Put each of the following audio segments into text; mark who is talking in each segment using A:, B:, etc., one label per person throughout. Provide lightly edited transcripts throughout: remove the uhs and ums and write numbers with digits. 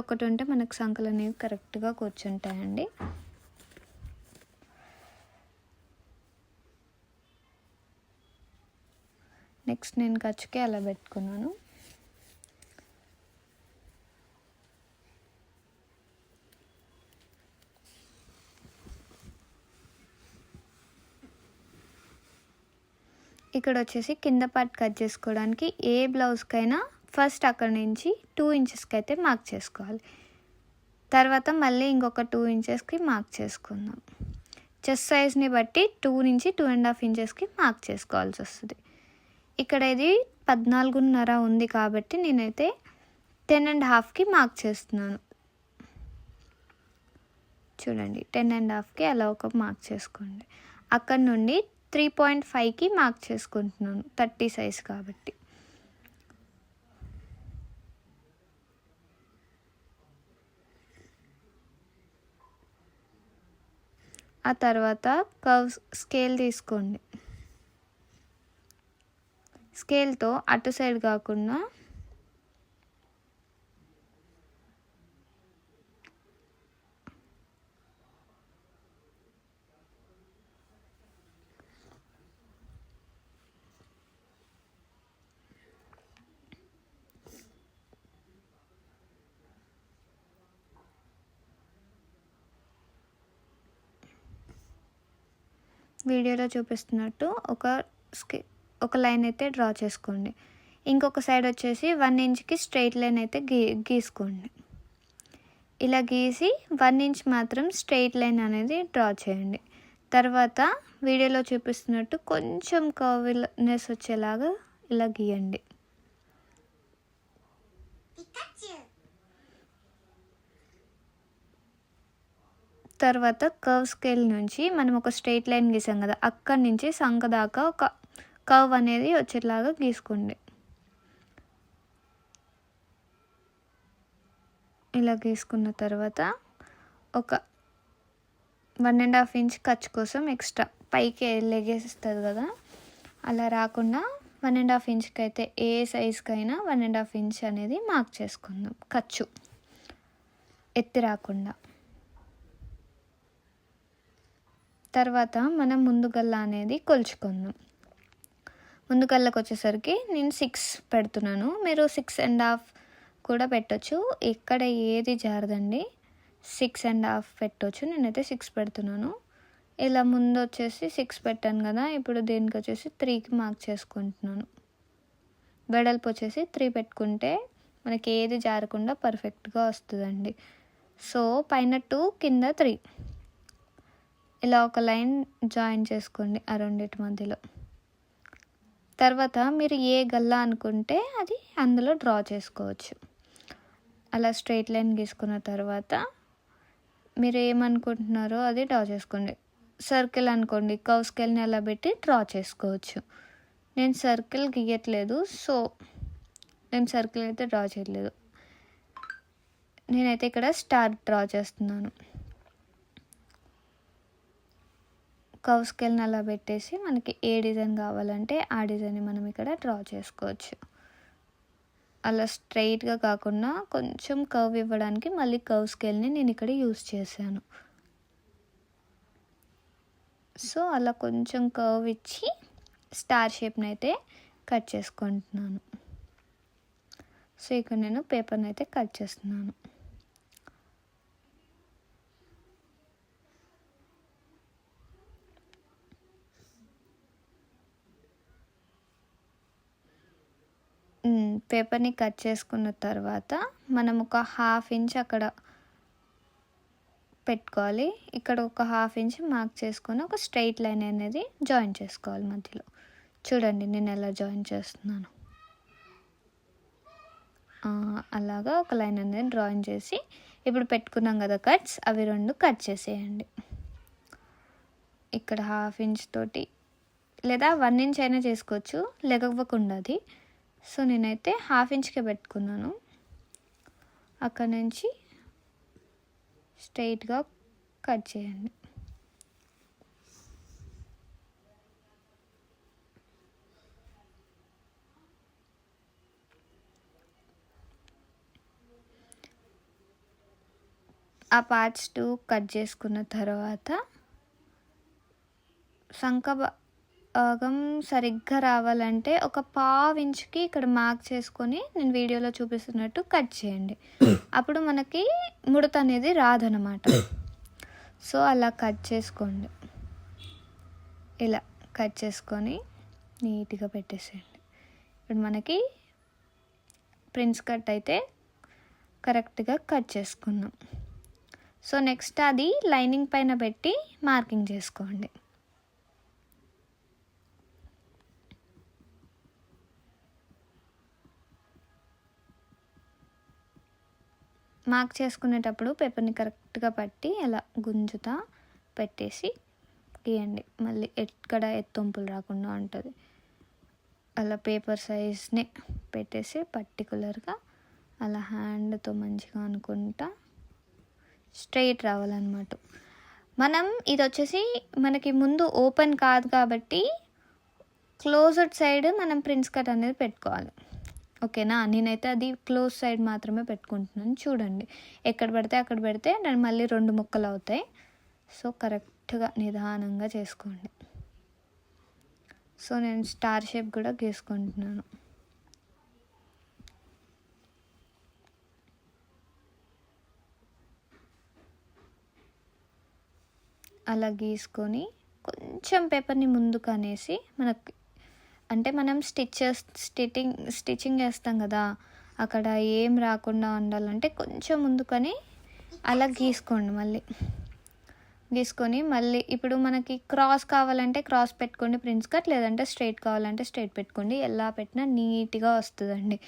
A: ఒకటి ఉంటే మనకు సంకలు అనేవి కరెక్ట్గా కూర్చుంటాయండి. నెక్స్ట్ నేను ఖర్చుకి అలా పెట్టుకున్నాను. ఇక్కడ వచ్చేసి కింద పార్ట్ కట్ చేసుకోవడానికి ఏ బ్లౌజ్కైనా ఫస్ట్ అక్కడ నుంచి 2 ఇంచెస్కి అయితే మార్క్ చేసుకోవాలి. తర్వాత మళ్ళీ ఇంకొక 2 ఇంచెస్కి మార్క్ చేసుకుందాం. చెస్ట్ సైజ్ని బట్టి 2 నుంచి 2.5 ఇంచెస్కి మార్క్ చేసుకోవాల్సి వస్తుంది. ఇక్కడ ఇది 14.5 ఉంది కాబట్టి నేనైతే 10.5కి మార్క్ చేస్తున్నాను. చూడండి 10.5కి అలా ఒక మార్క్ చేసుకోండి. అక్కడ నుండి 3.5కి మార్క్ చేసుకుంటున్నాను 30 సైజ్ కాబట్టి. ఆ తర్వాత కర్వ్ స్కేల్ తీసుకోండి. స్కేల్తో అటు సైడ్ కాకుండా వీడియోలో చూపిస్తున్నట్టు ఒక లైన్ అయితే డ్రా చేసుకోండి. ఇంకొక సైడ్ వచ్చేసి 1 ఇంచ్కి స్ట్రైట్ లైన్ అయితే గీసుకోండి. ఇలా గీసి 1 ఇంచ్ మాత్రం స్ట్రైట్ లైన్ అనేది డ్రా చేయండి. తర్వాత వీడియోలో చూపిస్తున్నట్టు కొంచెం కర్వ్నెస్ వచ్చేలాగా ఇలా గీయండి. తర్వాత కర్వ్ స్కేల్ నుంచి మనం ఒక స్ట్రైట్ లైన్ గీసాం కదా, అక్కడి నుంచి సంక దాకా ఒక కర్వ్ అనేది వచ్చేలాగా గీసుకోండి. ఇలా గీసుకున్న తర్వాత ఒక 1.5 ఇంచ్ ఖర్చు కోసం ఎక్స్ట్రా పైకి లెగేస్తుంది కదా, అలా రాకుండా 1.5 ఇంచ్కి అయితే ఏ సైజ్కైనా 1.5 ఇంచ్ అనేది మార్క్ చేసుకుందాం. ఖర్చు ఎత్తి రాకుండా. తర్వాత మనం ముందు గల్ల అనేది కొలుచుకుందాం. ముందు గల్లకు వచ్చేసరికి నేను 6 పెడుతున్నాను. మీరు 6.5 కూడా పెట్టచ్చు. ఇక్కడ ఏది జారదండి, 6.5 పెట్టవచ్చు. నేనైతే 6 పెడుతున్నాను. ఇలా ముందు వచ్చేసి 6 పెట్టాను కదా, ఇప్పుడు దీనికి వచ్చేసి 3కి మార్క్ చేసుకుంటున్నాను. వెడల్పు వచ్చేసి 3 పెట్టుకుంటే మనకి ఏది జారకుండా పర్ఫెక్ట్గా వస్తుందండి. సో పైన 2 కింద 3 ఇలా ఒక లైన్ జాయిన్ చేసుకోండి ఆ రెండింటి మధ్యలో. తర్వాత మీరు ఏ గల్లా అనుకుంటే అది అందులో డ్రా చేసుకోవచ్చు. అలా స్ట్రైట్ లైన్ గీసుకున్న తర్వాత మీరు ఏమనుకుంటున్నారో అది డ్రా చేసుకోండి. సర్కిల్ అనుకోండి, కర్వ్ స్కేల్ని అలా పెట్టి డ్రా చేసుకోవచ్చు. నేను సర్కిల్ గీయట్లేదు, సో నేను సర్కిల్ అయితే డ్రా చేయట్లేదు. నేనైతే ఇక్కడ స్టార్ డ్రా చేస్తున్నాను. కర్వ్ స్కేల్ని అలా పెట్టేసి మనకి ఏ డిజైన్ కావాలంటే ఆ డిజైన్ని మనం ఇక్కడ డ్రా చేసుకోవచ్చు. అలా స్ట్రైట్గా కాకుండా కొంచెం కర్వ్ ఇవ్వడానికి మళ్ళీ కర్వ్ స్కేల్ని నేను ఇక్కడ యూస్ చేశాను. సో అలా కొంచెం కర్వ్ ఇచ్చి స్టార్ షేప్ని అయితే కట్ చేసుకుంటున్నాను. సో ఇక్కడ నేను పేపర్ని అయితే కట్ చేస్తున్నాను. పేపర్ని కట్ చేసుకున్న తర్వాత మనం ఒక 1/2 ఇంచ్ అక్కడ పెట్టుకోవాలి. ఇక్కడ ఒక 1/2 ఇంచ్ మార్క్ చేసుకొని ఒక స్ట్రైట్ లైన్ అనేది జాయిన్ చేసుకోవాలి మధ్యలో. చూడండి నేను ఎలా జాయిన్ చేస్తున్నాను. అలాగా ఒక లైన్ అనేది డ్రాయింగ్ చేసి ఇప్పుడు పెట్టుకున్నాం కదా కట్స్, అవి 2 కట్ చేసేయండి. ఇక్కడ 1/2 ఇంచ్ తోటి లేదా 1 ఇంచ్ అయినా చేసుకోవచ్చు, లెగవ్వకుండా అది. సో నేనైతే 1/2 ఇంచ్కే పెట్టుకున్నాను. అక్కడ నుంచి స్ట్రైట్గా కట్ చేయండి. ఆ పార్ట్స్ 2 కట్ చేసుకున్న తర్వాత సంఖ భాగం సరిగ్గా రావాలంటే ఒక పావు ఇంచుకి ఇక్కడ మార్క్ చేసుకొని నేను వీడియోలో చూపిస్తున్నట్టు కట్ చేయండి. అప్పుడు మనకి ముడత అనేది రాదనమాట. సో అలా కట్ చేసుకోండి. ఇలా కట్ చేసుకొని నీట్గా పెట్టేసేయండి. ఇప్పుడు మనకి ప్రిన్స్ కట్ అయితే కరెక్ట్గా కట్ చేసుకున్నాం. సో నెక్స్ట్ అది లైనింగ్ పైన పెట్టి మార్కింగ్ చేసుకోండి. మార్క్ చేసుకునేటప్పుడు పేపర్ని కరెక్ట్గా పట్టి అలా గుంజుతా పెట్టేసి గీయండి. మళ్ళీ ఎక్కడ ఎత్తొంపులు రాకుండా ఉంటుంది. అలా పేపర్ సైజ్ని పెట్టేసి పర్టికులర్గా అలా హ్యాండ్తో మంచిగా అనుకుంటా స్ట్రైట్ రావాలన్నమాట. మనం ఇది వచ్చేసి మనకి ముందు ఓపెన్ కాదు కాబట్టి క్లోజ్డ్ సైడ్ మనం ప్రిన్స్ కట్ అనేది పెట్టుకోవాలి. ఓకేనా? నేనైతే అది క్లోజ్ సైడ్ మాత్రమే పెట్టుకుంటున్నాను. చూడండి, ఎక్కడ పడితే అక్కడ పెడితే నేను మళ్ళీ 2 ముక్కలు అవుతాయి. సో కరెక్ట్గా నిదానంగా చేసుకోండి. సో నేను స్టార్ షేప్ కూడా గీసుకుంటున్నాను. అలా గీసుకొని కొంచెం పేపర్ని ముందుకు అనేసి మనకి అంటే మనం స్టిచ్చింగ్ చేస్తాం కదా, అక్కడ ఏం రాకుండా ఉండాలంటే కొంచెం ముందుకని అలా గీసుకోండి. గీసుకొని మళ్ళీ ఇప్పుడు మనకి క్రాస్ కావాలంటే క్రాస్ పెట్టుకోండి ప్రిన్స్ కట్, లేదంటే స్ట్రైట్ కావాలంటే స్ట్రైట్ పెట్టుకోండి. ఎలా పెట్టినా నీట్గా వస్తుందండి.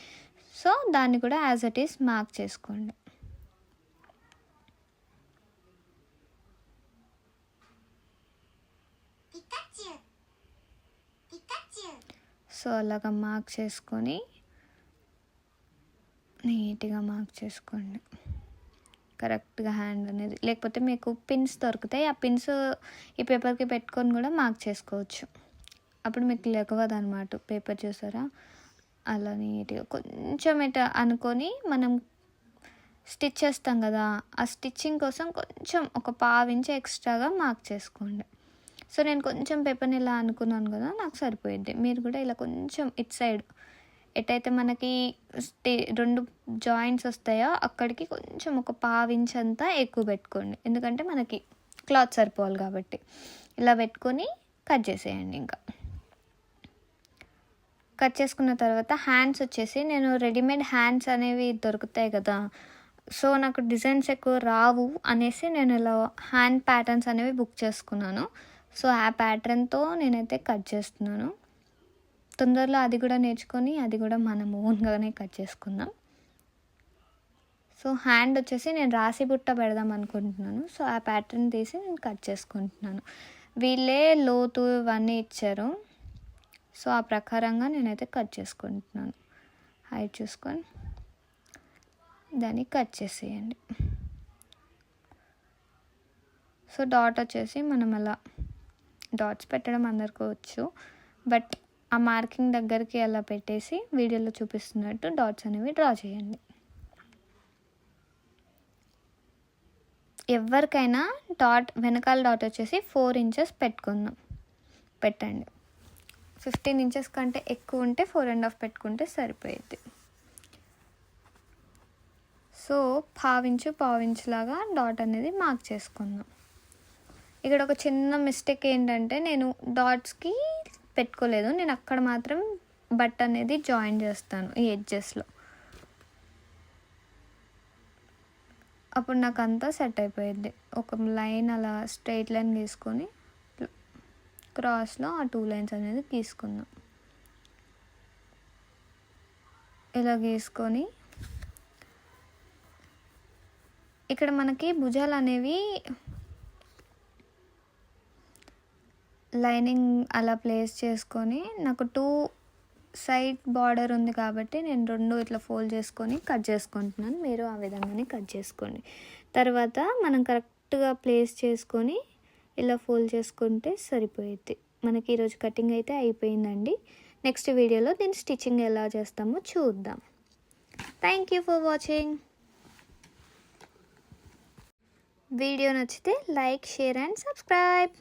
A: సో దాన్ని కూడా యాజ్ ఇట్ ఈస్ మార్క్ చేసుకోండి. సో అలాగా మార్క్ చేసుకొని నీట్గా మార్క్ చేసుకోండి కరెక్ట్గా హ్యాండ్ అనేది. లేకపోతే మీకు పిన్స్ దొరుకుతాయి, ఆ పిన్స్ ఈ పేపర్కి పెట్టుకొని కూడా మార్క్ చేసుకోవచ్చు. అప్పుడు మీకు లెగవదు అనమాట పేపర్. చూసారా? అలా నీట్గా కొంచెం ఇట అనుకొని మనం స్టిచ్ చేస్తాం కదా, ఆ స్టిచ్చింగ్ కోసం కొంచెం ఒక పావు ఇంచు ఎక్స్ట్రాగా మార్క్ చేసుకోండి. సో నేను కొంచెం పేపర్ని ఇలా అనుకున్నాను కదా, నాకు సరిపోయింది. మీరు కూడా ఇలా కొంచెం ఇట్ సైడ్ ఎటైతే మనకి 2 జాయింట్స్ వస్తాయో అక్కడికి కొంచెం ఒక పావు ఇంచ్ అంతా ఎక్కువ పెట్టుకోండి. ఎందుకంటే మనకి క్లాత్ సరిపోవాలి కాబట్టి. ఇలా పెట్టుకొని కట్ చేసేయండి. ఇంకా కట్ చేసుకున్న తర్వాత హ్యాండ్స్ వచ్చేసి నేను రెడీమేడ్ హ్యాండ్స్ అనేవి దొరుకుతాయి కదా, సో నాకు డిజైన్స్ ఎక్కువ రావు అనేసి నేను ఇలా హ్యాండ్ ప్యాటర్న్స్ అనేవి బుక్ చేసుకున్నాను. సో ఆ ప్యాటర్న్తో నేనైతే కట్ చేస్తున్నాను. తొందరలో అది కూడా నేర్చుకొని అది కూడా మనం ఓన్గానే కట్ చేసుకుందాం. సో హ్యాండ్ వచ్చేసి నేను రాసి బుట్ట పెడదాం అనుకుంటున్నాను. సో ఆ ప్యాటర్న్ తీసి నేను కట్ చేసుకుంటున్నాను. వీళ్ళే లోతు ఇవన్నీ ఇచ్చారు. సో ఆ ప్రకారంగా నేనైతే కట్ చేసుకుంటున్నాను. హైట్ చూసుకొని దాన్ని కట్ చేసేయండి. సో డాట్ వచ్చేసి మనం అలా డాట్స్ పెట్టడం అందరికీ వచ్చు, బట్ ఆ మార్కింగ్ దగ్గరికి అలా పెట్టేసి వీడియోలో చూపిస్తున్నట్టు డాట్స్ అనేవి డ్రా చేయండి. ఎవరికైనా వెనకాల డాట్ వచ్చేసి 4 ఇంచెస్ పెట్టండి. 15 ఇంచెస్ కంటే ఎక్కువ ఉంటే 4.5 పెట్టుకుంటే సరిపోయేది. సో పావు ఇంచు లాగా డాట్ అనేది మార్క్ చేసుకుందాం. ఇక్కడ ఒక చిన్న మిస్టేక్ ఏంటంటే నేను డాట్స్కి పెట్టుకోలేదు. నేను అక్కడ మాత్రం బట్ అనేది జాయిన్ చేస్తాను ఈ ఎడ్జెస్లో. అప్పుడు నాకు అంతా సెట్ అయిపోయింది. ఒక లైన్ అలా స్ట్రైట్ లైన్ గీసుకొని క్రాస్లో ఆ 2 లైన్స్ అనేది గీసుకుందాం. ఇలా గీసుకొని ఇక్కడ మనకి భుజాలు అనేవి లైనింగ్ అలా ప్లేస్ చేసుకొని నాకు 2 సైడ్ బార్డర్ ఉంది కాబట్టి నేను 2 ఇట్లా ఫోల్డ్ చేసుకొని కట్ చేసుకుంటున్నాను. మీరు ఆ విధంగానే కట్ చేసుకోండి. తర్వాత మనం కరెక్ట్గా ప్లేస్ చేసుకొని ఇలా ఫోల్డ్ చేసుకుంటే సరిపోయింది. మనకి ఈరోజు కటింగ్ అయితే అయిపోయిందండి. నెక్స్ట్ వీడియోలో దీని స్టిచ్చింగ్ ఎలా చేస్తామో చూద్దాం. Thank you for watching. Video నచ్చితే లైక్, షేర్ అండ్ సబ్స్క్రైబ్.